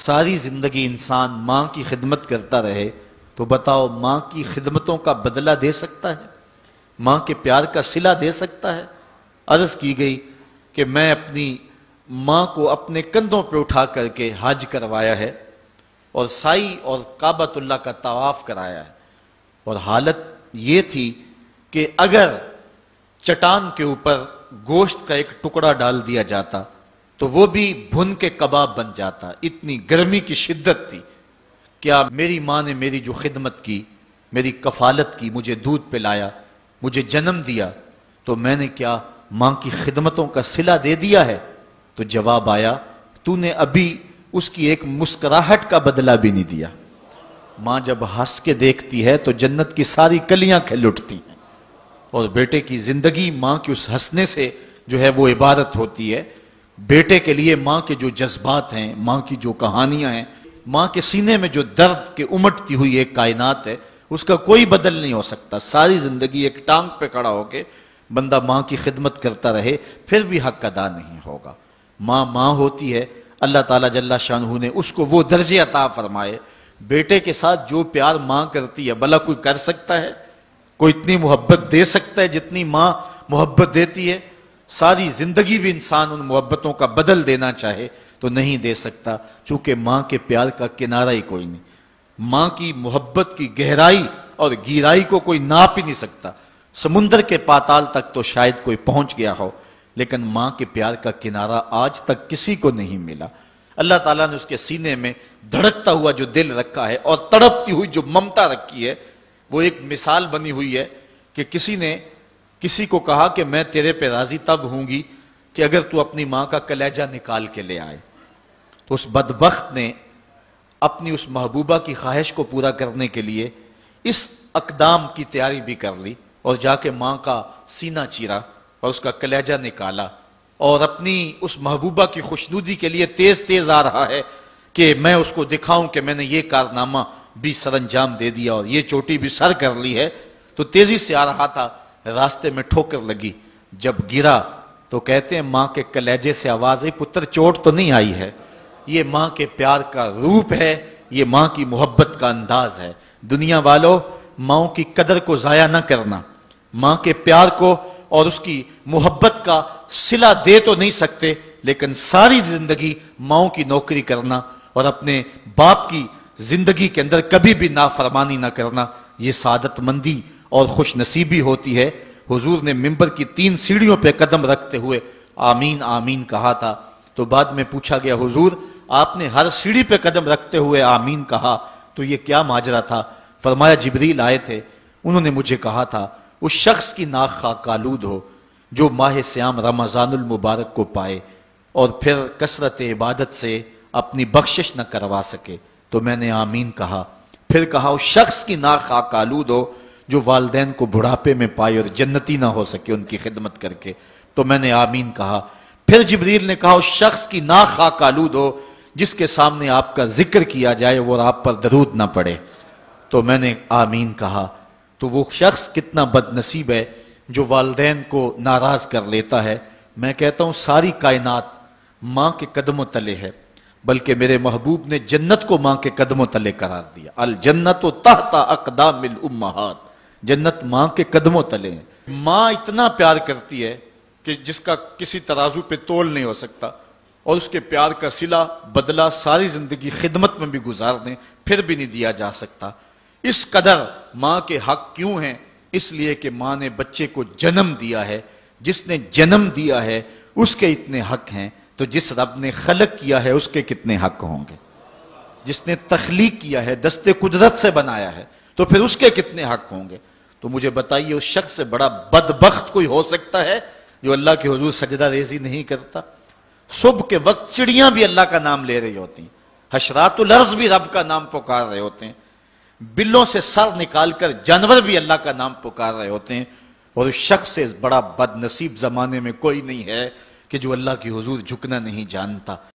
ساری زندگی انسان ماں کی خدمت کرتا رہے تو بتاؤ ماں کی خدمتوں کا بدلہ دے سکتا ہے؟ ماں کے پیار کا صلہ دے سکتا ہے؟ عرض کی گئی کہ میں اپنی ماں کو اپنے کندھوں پہ اٹھا کر کے حج کروایا ہے اور سائی اور کعبۃ اللہ کا طواف کرایا ہے، اور حالت یہ تھی کہ اگر چٹان کے اوپر گوشت کا ایک ٹکڑا ڈال دیا جاتا تو وہ بھی بھن کے کباب بن جاتا، اتنی گرمی کی شدت تھی۔ کیا میری ماں نے میری جو خدمت کی، میری کفالت کی، مجھے دودھ پلایا، مجھے جنم دیا، تو میں نے کیا ماں کی خدمتوں کا صلہ دے دیا ہے؟ تو جواب آیا، تو نے ابھی اس کی ایک مسکراہٹ کا بدلہ بھی نہیں دیا۔ ماں جب ہنس کے دیکھتی ہے تو جنت کی ساری کلیاں کھل اٹھتی ہیں، اور بیٹے کی زندگی ماں کے اس ہنسنے سے جو ہے وہ عبادت ہوتی ہے۔ بیٹے کے لیے ماں کے جو جذبات ہیں، ماں کی جو کہانیاں ہیں، ماں کے سینے میں جو درد کے امٹتی ہوئی ایک کائنات ہے، اس کا کوئی بدل نہیں ہو سکتا۔ ساری زندگی ایک ٹانگ پہ کھڑا ہو کے بندہ ماں کی خدمت کرتا رہے پھر بھی حق ادا نہیں ہوگا۔ ماں ماں ہوتی ہے، اللہ تعالیٰ جل شانہ نے اس کو وہ درجے عطا فرمائے۔ بیٹے کے ساتھ جو پیار ماں کرتی ہے بھلا کوئی کر سکتا ہے؟ کوئی اتنی محبت دے سکتا ہے جتنی ماں محبت دیتی ہے؟ ساری زندگی بھی انسان ان محبتوں کا بدل دینا چاہے تو نہیں دے سکتا، چونکہ ماں کے پیار کا کنارہ ہی کوئی نہیں۔ ماں کی محبت کی گہرائی اور گہرائی کو کوئی ناپ ہی نہیں سکتا۔ سمندر کے پاتال تک تو شاید کوئی پہنچ گیا ہو، لیکن ماں کے پیار کا کنارہ آج تک کسی کو نہیں ملا۔ اللہ تعالیٰ نے اس کے سینے میں دھڑکتا ہوا جو دل رکھا ہے اور تڑپتی ہوئی جو ممتا رکھی ہے، وہ ایک مثال بنی ہوئی ہے کہ کسی نے کسی کو کہا کہ میں تیرے پہ راضی تب ہوں گی کہ اگر تو اپنی ماں کا کلیجہ نکال کے لے آئے۔ تو اس بدبخت نے اپنی اس محبوبہ کی خواہش کو پورا کرنے کے لیے اس اقدام کی تیاری بھی کر لی، اور جا کے ماں کا سینہ چیرا اور اس کا کلیجہ نکالا، اور اپنی اس محبوبہ کی خوشنودی کے لیے تیز تیز آ رہا ہے کہ میں اس کو دکھاؤں کہ میں نے یہ کارنامہ بھی سر انجام دے دیا اور یہ چوٹی بھی سر کر لی ہے۔ تو تیزی سے آ رہا تھا، راستے میں ٹھوکر لگی، جب گرا تو کہتے ہیں ماں کے کلیجے سے آواز آئی، پتر چوٹ تو نہیں آئی ہے؟ یہ ماں کے پیار کا روپ ہے، یہ ماں کی محبت کا انداز ہے۔ دنیا والوں، ماں کی قدر کو ضائع نہ کرنا، ماں کے پیار کو اور اس کی محبت کا صلہ دے تو نہیں سکتے، لیکن ساری زندگی ماں کی نوکری کرنا اور اپنے باپ کی زندگی کے اندر کبھی بھی نافرمانی نہ کرنا، یہ سعادت مندی اور خوش نصیبی ہوتی ہے۔ حضور نے منبر کی 3 سیڑھیوں پہ قدم رکھتے ہوئے آمین آمین کہا تھا، تو بعد میں پوچھا گیا حضور آپ نے ہر سیڑھی پہ قدم رکھتے ہوئے آمین کہا، تو یہ کیا ماجرا تھا؟ فرمایا جبریل آئے تھے، انہوں نے مجھے کہا تھا اس شخص کی ناک خاک آلود ہو جو ماہ سیام رمضان المبارک کو پائے اور پھر کثرت عبادت سے اپنی بخشش نہ کروا سکے، تو میں نے آمین کہا۔ پھر کہا اس شخص کی ناک خاک آلود ہو جو والدین کو بڑھاپے میں پائے اور جنتی نہ ہو سکے ان کی خدمت کر کے، تو میں نے آمین کہا۔ پھر جبریل نے کہا اس شخص کی ناک خاک آلود ہو جس کے سامنے آپ کا ذکر کیا جائے وہ آپ پر درود نہ پڑے، تو میں نے آمین کہا۔ تو وہ شخص کتنا بد نصیب ہے جو والدین کو ناراض کر لیتا ہے۔ میں کہتا ہوں ساری کائنات ماں کے قدموں تلے ہے، بلکہ میرے محبوب نے جنت کو ماں کے قدموں تلے قرار دیا۔ الجنت تحت اقدام الامہات، جنت ماں کے قدموں تلے ہیں۔ ماں اتنا پیار کرتی ہے کہ جس کا کسی ترازو پہ تول نہیں ہو سکتا، اور اس کے پیار کا صلہ بدلہ ساری زندگی خدمت میں بھی گزار دیں پھر بھی نہیں دیا جا سکتا۔ اس قدر ماں کے حق کیوں ہیں؟ اس لیے کہ ماں نے بچے کو جنم دیا ہے، جس نے جنم دیا ہے اس کے اتنے حق ہیں، تو جس رب نے خلق کیا ہے اس کے کتنے حق ہوں گے؟ جس نے تخلیق کیا ہے، دستے قدرت سے بنایا ہے، تو پھر اس کے کتنے حق ہوں گے؟ تو مجھے بتائیے اس شخص سے بڑا بدبخت کوئی ہو سکتا ہے جو اللہ کے حضور سجدہ ریزی نہیں کرتا؟ صبح کے وقت چڑیاں بھی اللہ کا نام لے رہی ہوتی ہیں، حشرات الارض بھی رب کا نام پکار رہے ہوتے ہیں، بلوں سے سر نکال کر جانور بھی اللہ کا نام پکار رہے ہوتے ہیں، اور اس شخص سے بڑا بد نصیب زمانے میں کوئی نہیں ہے کہ جو اللہ کی حضور جھکنا نہیں جانتا۔